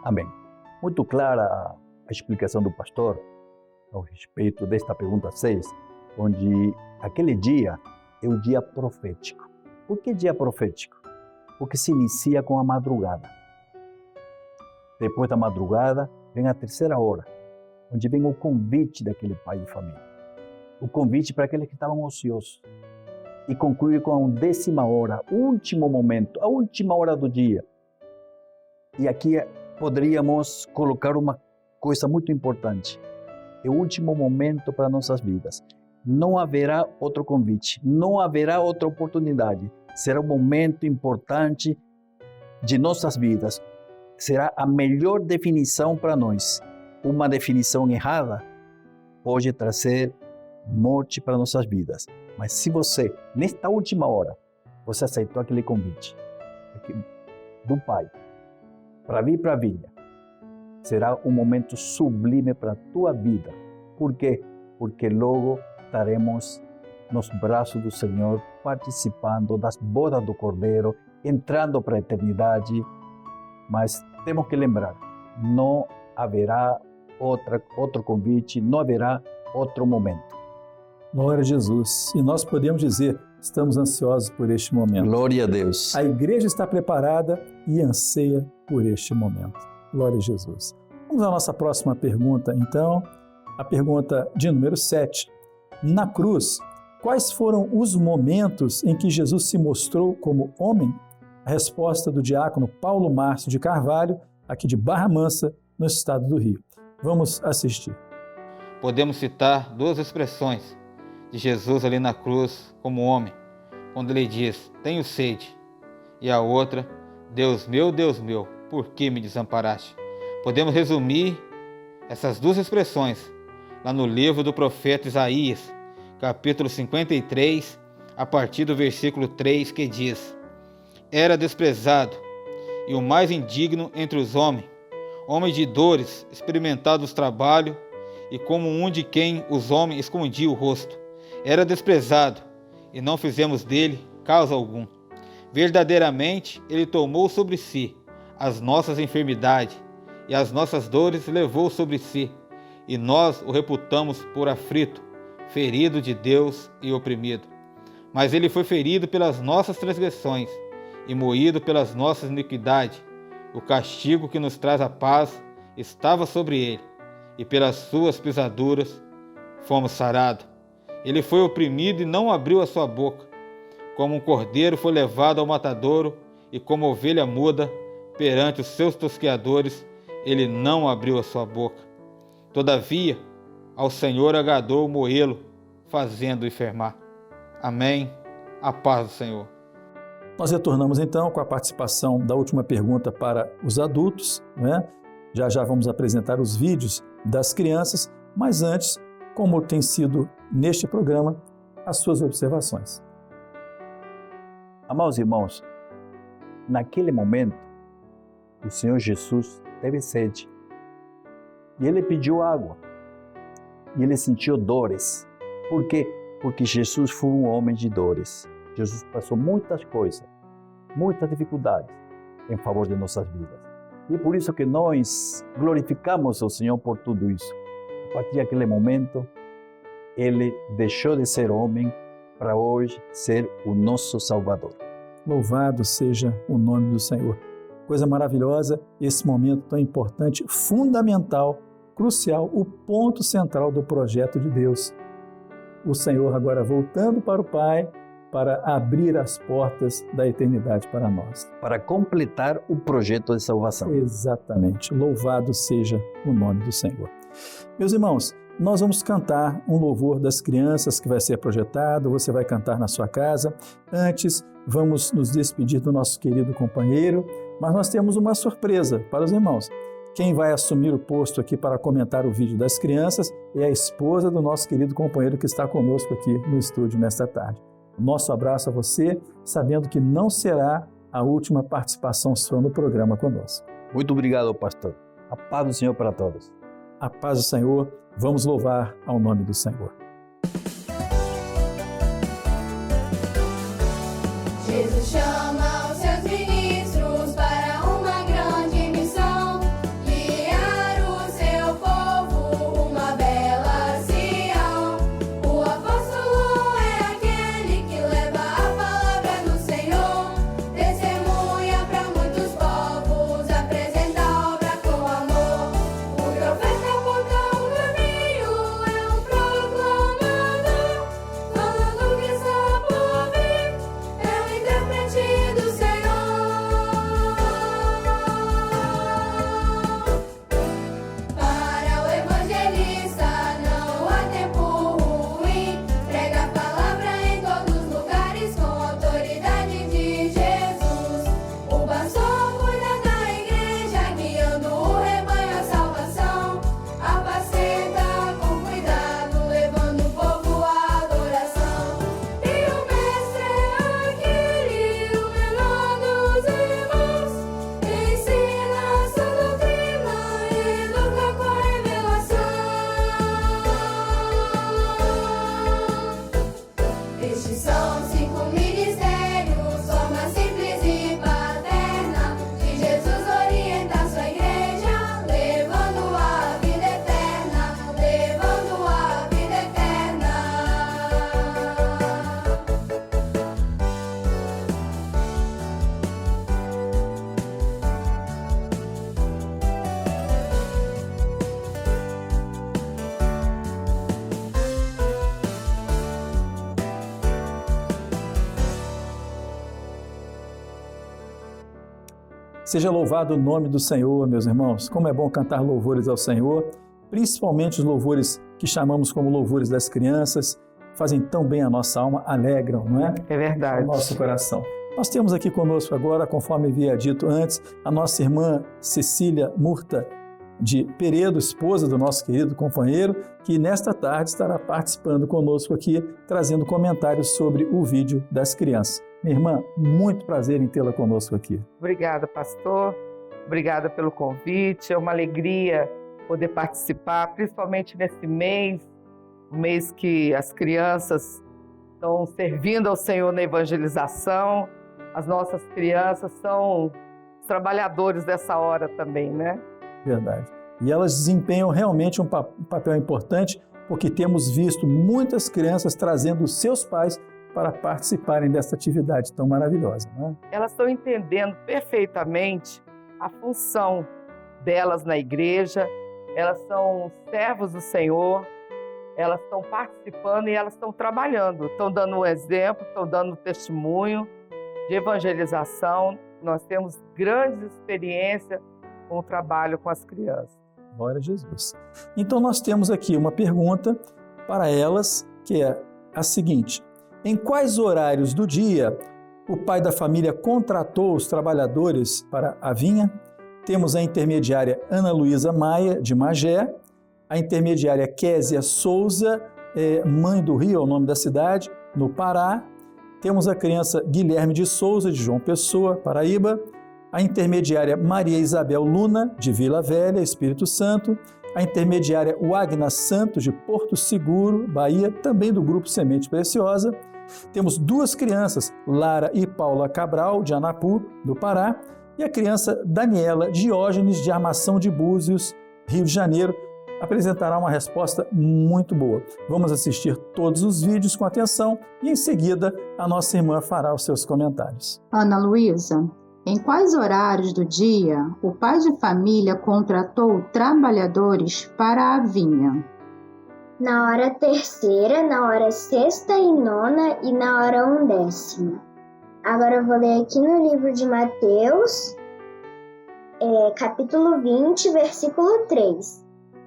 Amém. Muito clara a explicação do pastor a respeito desta pergunta 6, onde aquele dia é o dia profético. Por que dia profético? Porque se inicia com a madrugada. Depois da madrugada, vem a terceira hora, onde vem o convite daquele pai de família. O convite para aqueles que estavam ociosos. E conclui com a 10ª hora, último momento, a última hora do dia. E aqui poderíamos colocar uma coisa muito importante. É o último momento para nossas vidas. Não haverá outro convite, não haverá outra oportunidade. Será um momento importante de nossas vidas. Será a melhor definição para nós. Uma definição errada pode trazer morte para nossas vidas. Mas se você, nesta última hora, você aceitou aquele convite do Pai para vir para a vinha, será um momento sublime para a tua vida. Por quê? Porque logo estaremos nos braços do Senhor, participando das bodas do Cordeiro, entrando para a eternidade. Mas temos que lembrar, não haverá outro convite, não haverá outro momento. Glória a Jesus. E nós podemos dizer, estamos ansiosos por este momento. Glória a Deus. A igreja está preparada e anseia por este momento. Glória a Jesus. Vamos à nossa próxima pergunta, então. A pergunta de número 7. Na cruz, quais foram os momentos em que Jesus se mostrou como homem? A resposta do diácono Paulo Márcio de Carvalho, aqui de Barra Mansa, no estado do Rio. Vamos assistir. Podemos citar 2 expressões de Jesus ali na cruz como homem, quando ele diz, tenho sede, e a outra, Deus meu, por que me desamparaste? Podemos resumir essas 2 expressões lá no livro do profeta Isaías, capítulo 53, a partir do versículo 3, que diz, era desprezado e o mais indigno entre os homens, homem de dores, experimentado os trabalhos, e como um de quem os homens escondiam o rosto. Era desprezado, e não fizemos dele causa algum. Verdadeiramente, ele tomou sobre si as nossas enfermidades, e as nossas dores levou sobre si, e nós o reputamos por aflito, ferido de Deus e oprimido. Mas ele foi ferido pelas nossas transgressões, e moído pelas nossas iniquidades. O castigo que nos traz a paz estava sobre ele, e pelas suas pisaduras fomos sarados. Ele foi oprimido e não abriu a sua boca. Como um cordeiro foi levado ao matadouro, e como ovelha muda perante os seus tosqueadores, ele não abriu a sua boca. Todavia, ao Senhor agradou moê-lo, fazendo-o enfermar. Amém. A paz do Senhor. Nós retornamos então com a participação da última pergunta para os adultos, né? Já vamos apresentar os vídeos das crianças, mas antes, como tem sido neste programa, as suas observações. Amados irmãos, naquele momento, o Senhor Jesus teve sede e ele pediu água e ele sentiu dores, porque porque Jesus foi um homem de dores. Jesus passou muitas coisas, muitas dificuldades em favor de nossas vidas. E é por isso que nós glorificamos o Senhor por tudo isso. A partir daquele momento, Ele deixou de ser homem para hoje ser o nosso Salvador. Louvado seja o nome do Senhor. Coisa maravilhosa, esse momento tão importante, fundamental, crucial, o ponto central do projeto de Deus. O Senhor agora voltando para o Pai, para abrir as portas da eternidade para nós. Para completar o projeto de salvação. Exatamente. Louvado seja o nome do Senhor. Meus irmãos, nós vamos cantar um louvor das crianças que vai ser projetado, você vai cantar na sua casa. Antes, vamos nos despedir do nosso querido companheiro, mas nós temos uma surpresa para os irmãos. Quem vai assumir o posto aqui para comentar o vídeo das crianças é a esposa do nosso querido companheiro que está conosco aqui no estúdio nesta tarde. Nosso abraço a você, sabendo que não será a última participação sua no programa conosco. Muito obrigado, pastor. A paz do Senhor para todos. A paz do Senhor, vamos louvar ao nome do Senhor. Jesus chama os seus ministros para uma grande missão, guiar o seu povo uma bela Sião. O apóstolo é aquele que leva a palavra do Senhor, testemunha para muitos povos, apresenta a obra com amor. O profeta aponta um caminho, é um proclamador, falando que está por vir, é o intérprete do Senhor. Para o evangelista não há tempo ruim, prega a palavra em todos os lugares com a autoridade de Jesus. O pastor cuida da igreja, guiando o rebanho à salvação, apacenta com cuidado, levando o povo à adoração. E o mestre é aquele, o menor dos irmãos, ensina a sua doutrina e educa com a revelação. Estes são 5 ministérios, forma simples e paterna, de Jesus orienta sua igreja, levando a vida eterna, levando a vida eterna. Seja louvado o nome do Senhor, meus irmãos. Como é bom cantar louvores ao Senhor, principalmente os louvores que chamamos como louvores das crianças, fazem tão bem a nossa alma, alegram, não é? É verdade. O nosso coração. Nós temos aqui conosco agora, conforme havia dito antes, a nossa irmã Cecília Murta de Peredo, esposa do nosso querido companheiro, que nesta tarde estará participando conosco aqui, trazendo comentários sobre o vídeo das crianças. Minha irmã, muito prazer em tê-la conosco aqui. Obrigada, pastor. Obrigada pelo convite. É uma alegria poder participar, principalmente nesse mês, o mês que as crianças estão servindo ao Senhor na evangelização. As nossas crianças são os trabalhadores dessa hora também, né? Verdade. E elas desempenham realmente um papel importante, porque temos visto muitas crianças trazendo os seus pais para participarem dessa atividade tão maravilhosa, né? Elas estão entendendo perfeitamente a função delas na igreja, elas são servos do Senhor, elas estão participando e elas estão trabalhando, estão dando um exemplo, estão dando testemunho de evangelização. Nós temos grandes experiências com o trabalho com as crianças. Glória a Jesus. Então nós temos aqui uma pergunta para elas, que é a seguinte: em quais horários do dia o pai da família contratou os trabalhadores para a vinha? Temos a intermediária Ana Luísa Maia, de Magé, a intermediária Késia Souza, Mãe do Rio, é o nome da cidade, no Pará. Temos a criança Guilherme de Souza, de João Pessoa, Paraíba. A intermediária Maria Isabel Luna, de Vila Velha, Espírito Santo. a intermediária Wagner Santos, de Porto Seguro, Bahia, também do Grupo Semente Preciosa. Temos 2 crianças, Lara e Paula Cabral, de Anapu, do Pará, e a criança Daniela Diógenes, de Armação de Búzios, Rio de Janeiro, apresentará uma resposta muito boa. Vamos assistir todos os vídeos com atenção e, em seguida, a nossa irmã fará os seus comentários. Ana Luísa, em quais horários do dia o pai de família contratou trabalhadores para a vinha? Na hora terceira, na hora sexta e nona e na hora 11ª. Agora eu vou ler aqui no livro de Mateus, capítulo 20, versículo 3.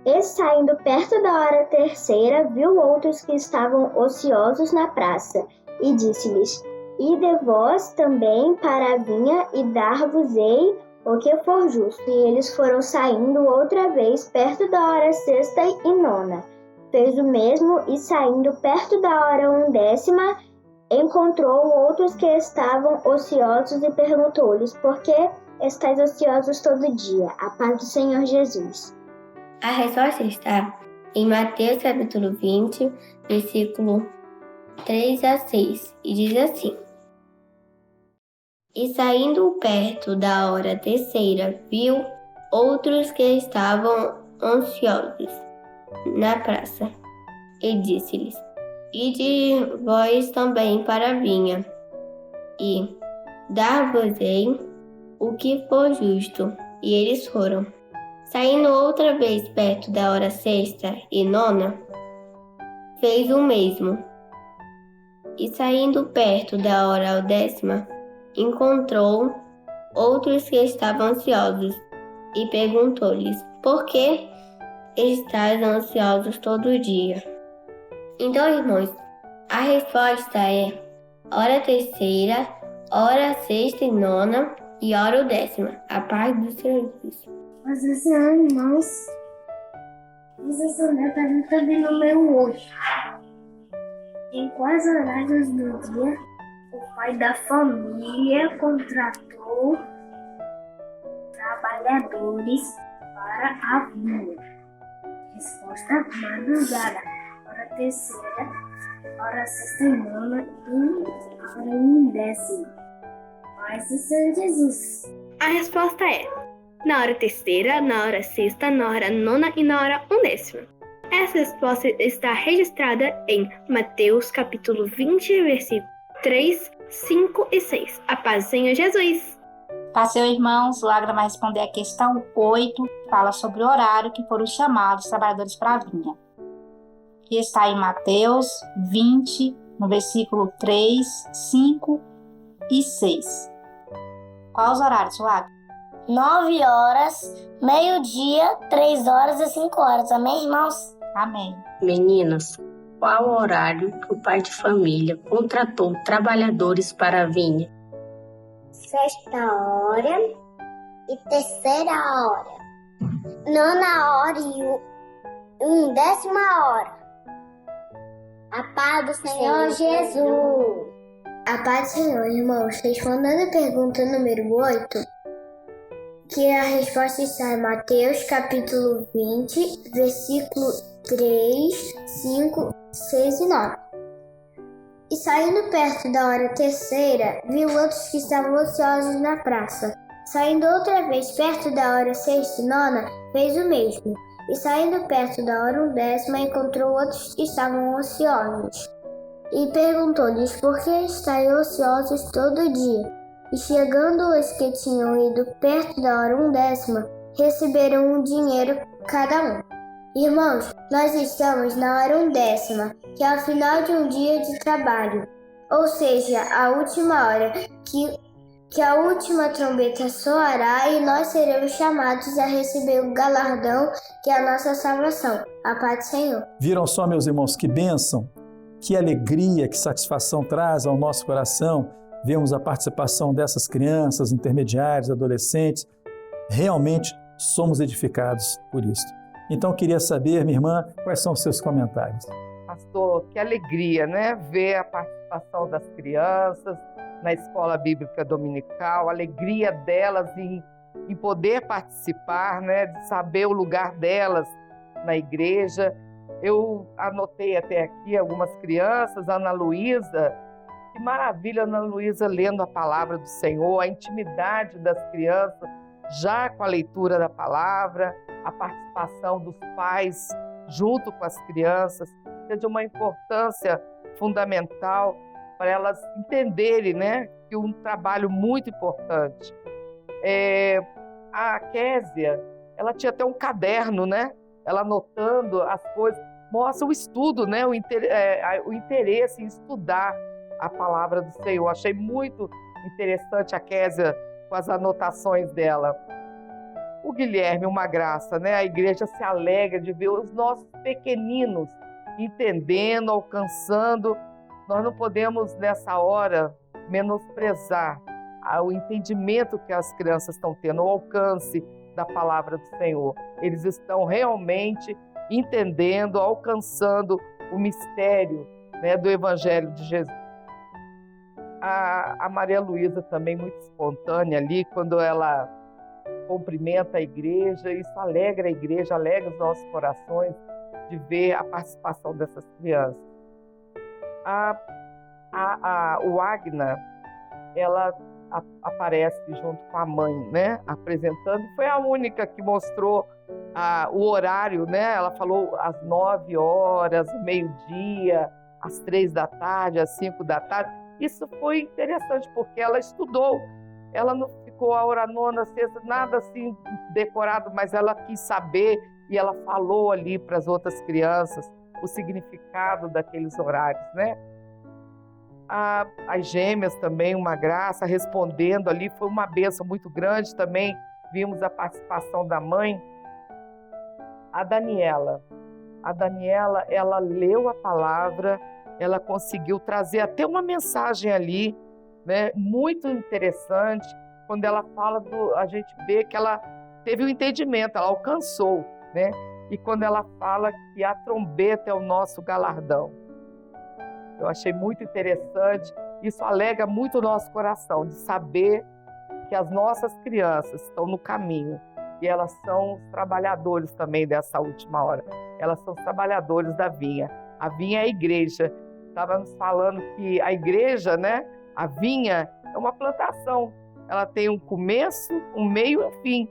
E saindo perto da hora terceira, viu outros que estavam ociosos na praça, e disse-lhes: Ide vós também para a vinha, e dar-vos-ei o que for justo. E eles foram saindo outra vez perto da hora sexta e nona. Fez o mesmo, e saindo perto da hora 11ª, encontrou outros que estavam ociosos e perguntou-lhes: Por que estáis ociosos todo dia? A paz do Senhor Jesus. A resposta está em Mateus capítulo 20, versículo 3 a 6, e diz assim: E saindo perto da hora terceira, viu outros que estavam ociosos na praça, e disse-lhes: Ide vós também para a vinha, e dar-vos-ei o que for justo. E eles foram. Saindo outra vez perto da hora sexta e nona, fez o mesmo. E saindo perto da hora 10ª, encontrou outros que estavam ansiosos, e perguntou-lhes: Por que estáis ansiosos todo dia? Então, irmãos, a resposta é hora terceira, hora sexta e nona e hora 10ª. A paz do Senhor Jesus. Mas senhor, irmãos, vocês são a pergunta de número 8. Em quais horários do dia o pai da família contratou trabalhadores para a vinha? Resposta: madrugada, hora terceira, hora sexta e nona e hora 10ª. Paz do Senhor Jesus. A resposta é na hora terceira, na hora sexta, na hora nona e na hora 11ª. Essa resposta está registrada em Mateus capítulo 20, versículos 3, 5 e 6. A paz do Senhor Jesus. Passeu, irmãos, o Agra vai responder a questão 8, que fala sobre o horário que foram chamados os trabalhadores para a vinha. Que está em Mateus 20, no versículo 3, 5 e 6. Quais os horários, Agra? 9 horas, meio-dia, 3 horas e 5 horas. Amém, irmãos? Amém. Meninas, qual o horário que o pai de família contratou trabalhadores para a vinha? Sexta hora e terceira hora. Nona hora e 10ª hora. A paz do Senhor Jesus. A paz do Senhor, irmãos. Respondendo a pergunta número 8, que a resposta está em Mateus capítulo 20, versículo 3, 5, 6 e 9. E saindo perto da hora terceira, viu outros que estavam ociosos na praça. Saindo outra vez perto da hora sexta e nona, fez o mesmo. E saindo perto da hora 10ª, encontrou outros que estavam ociosos. E perguntou-lhes: Por que estáis ociosos todo dia? E chegando os que tinham ido perto da hora 10ª, receberam um dinheiro cada um. Irmãos, nós estamos na hora 10ª, que é o final de um dia de trabalho, ou seja, a última hora, que a última trombeta soará e nós seremos chamados a receber o galardão, que é a nossa salvação. A paz do Senhor. Viram só, meus irmãos, que bênção, que alegria, que satisfação traz ao nosso coração. Vemos a participação dessas crianças, intermediários, adolescentes. Realmente somos edificados por isso. Então, eu queria saber, minha irmã, quais são os seus comentários. Pastor, que alegria, né? Ver a participação das crianças na escola bíblica dominical, a alegria delas em poder participar, né? De saber o lugar delas na igreja. Eu anotei até aqui algumas crianças, Ana Luísa, que maravilha, Ana Luísa lendo a palavra do Senhor, a intimidade das crianças, já com a leitura da palavra, a participação dos pais junto com as crianças, é de uma importância fundamental para elas entenderem, né, que um trabalho muito importante. A Késia, ela tinha até um caderno, né, ela anotando as coisas, mostra o estudo, né, o interesse em estudar a palavra do Senhor. Achei muito interessante a Késia com as anotações dela. O Guilherme, uma graça, né? A igreja se alegra de ver os nossos pequeninos entendendo, alcançando. Nós não podemos, nessa hora, menosprezar o entendimento que as crianças estão tendo, o alcance da palavra do Senhor. Eles estão realmente entendendo, alcançando o mistério, né, do Evangelho de Jesus. A Maria Luísa também muito espontânea ali, quando ela cumprimenta a igreja, isso alegra a igreja, alegra os nossos corações de ver a participação dessas crianças. O Agna, ela aparece junto com a mãe, né, apresentando, foi a única que mostrou o horário, né, ela falou às 9 horas, meio-dia, às 3 da tarde, às 5 da tarde. Isso foi interessante, porque ela estudou, ela não ficou a hora nona, sexta, nada assim decorado, mas ela quis saber e ela falou ali para as outras crianças o significado daqueles horários, né? As gêmeas também, uma graça, respondendo ali, foi uma bênção muito grande também, vimos a participação da mãe. A Daniela, ela leu a palavra, ela conseguiu trazer até uma mensagem ali, né, muito interessante. Quando ela fala a gente vê que ela teve um entendimento, ela alcançou, né? E quando ela fala que a trombeta é o nosso galardão. Eu achei muito interessante, isso alegra muito o nosso coração, de saber que as nossas crianças estão no caminho e elas são os trabalhadores também dessa última hora. Elas são os trabalhadores da vinha. A vinha é a igreja. Estávamos falando que a igreja, né, a vinha, é uma plantação. Ela tem um começo, um meio e um fim,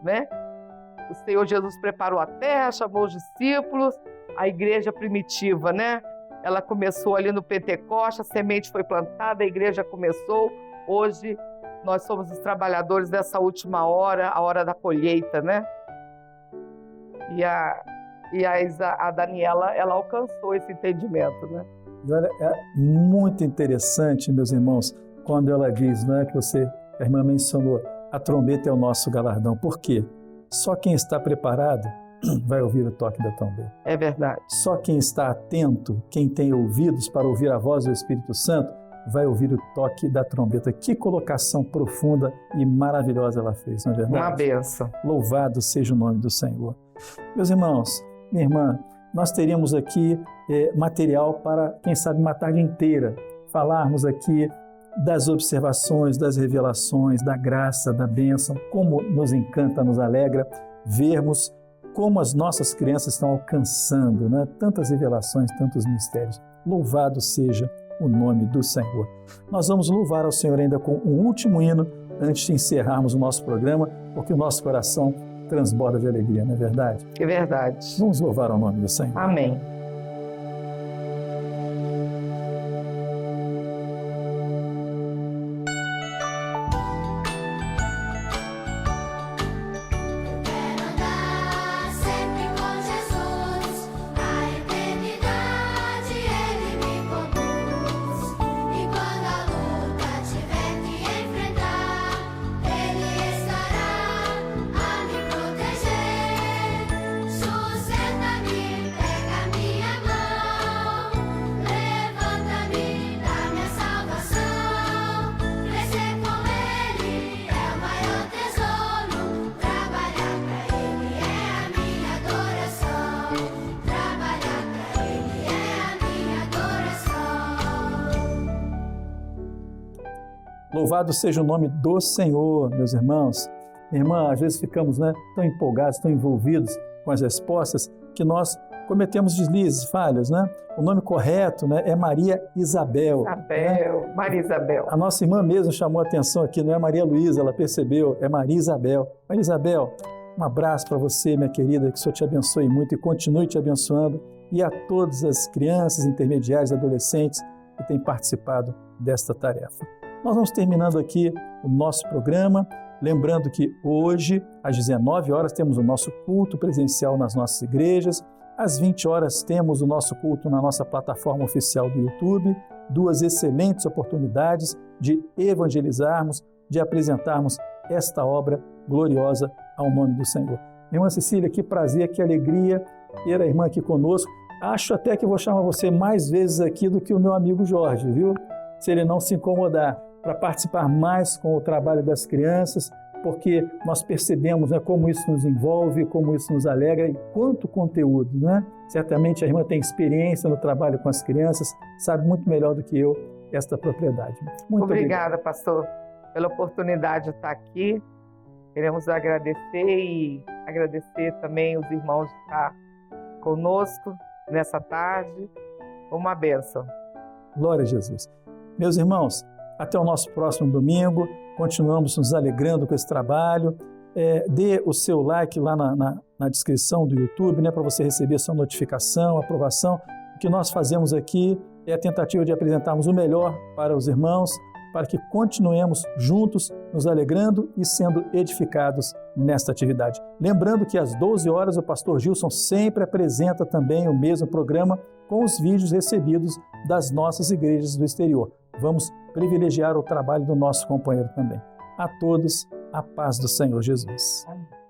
né? O Senhor Jesus preparou a terra, chamou os discípulos, a igreja primitiva, né? Ela começou ali no Pentecoste, a semente foi plantada, a igreja começou. Hoje nós somos os trabalhadores dessa última hora, a hora da colheita, né? E a Daniela, ela alcançou esse entendimento, né? Olha, é muito interessante, meus irmãos, quando ela diz, né, que a irmã mencionou, a trombeta é o nosso galardão. Por quê? Só quem está preparado vai ouvir o toque da trombeta. É verdade. Só quem está atento, quem tem ouvidos para ouvir a voz do Espírito Santo, vai ouvir o toque da trombeta. Que colocação profunda e maravilhosa ela fez, não é verdade? Uma bênção. Louvado seja o nome do Senhor. Meus irmãos, minha irmã, nós teríamos aqui material para, quem sabe, uma tarde inteira, falarmos aqui das observações, das revelações, da graça, da bênção, como nos encanta, nos alegra vermos como as nossas crianças estão alcançando, né, tantas revelações, tantos mistérios. Louvado seja o nome do Senhor. Nós vamos louvar ao Senhor ainda com um último hino antes de encerrarmos o nosso programa, porque o nosso coração transborda de alegria, não é verdade? É verdade. Vamos louvar ao nome do Senhor. Amém. Louvado seja o nome do Senhor, meus irmãos. Minha irmã, às vezes ficamos, né, tão empolgados, tão envolvidos com as respostas, que nós cometemos deslizes, falhas, né? O nome correto, né, é Maria Isabel. Isabel, Maria Isabel. A nossa irmã mesmo chamou a atenção aqui, não é Maria Luísa, ela percebeu, é Maria Isabel. Maria Isabel, um abraço para você, minha querida, que o Senhor te abençoe muito e continue te abençoando, e a todas as crianças, intermediários, adolescentes que têm participado desta tarefa. Nós vamos terminando aqui o nosso programa, lembrando que hoje, às 19 horas, temos o nosso culto presencial nas nossas igrejas. Às 20 horas temos o nosso culto na nossa plataforma oficial do YouTube, 2 excelentes oportunidades de evangelizarmos, de apresentarmos esta obra gloriosa ao nome do Senhor. Irmã Cecília, que prazer, que alegria ter a irmã aqui conosco. Acho até que vou chamar você mais vezes aqui do que o meu amigo Jorge, viu? Se ele não se incomodar, para participar mais com o trabalho das crianças, porque nós percebemos, né, como isso nos envolve, como isso nos alegra e quanto conteúdo, né? Certamente a irmã tem experiência no trabalho com as crianças, sabe muito melhor do que eu esta propriedade. Muito obrigada, pastor, pela oportunidade de estar aqui. Queremos agradecer e agradecer também os irmãos de estar conosco nessa tarde. Uma bênção. Glória a Jesus. Meus irmãos, até o nosso próximo domingo. Continuamos nos alegrando com esse trabalho. Dê o seu like lá na descrição do YouTube, né, para você receber sua notificação, aprovação. O que nós fazemos aqui é a tentativa de apresentarmos o melhor para os irmãos, para que continuemos juntos, nos alegrando e sendo edificados nesta atividade. Lembrando que às 12 horas o pastor Gilson sempre apresenta também o mesmo programa com os vídeos recebidos das nossas igrejas do exterior. Vamos privilegiar o trabalho do nosso companheiro também. A todos, a paz do Senhor Jesus. Amém.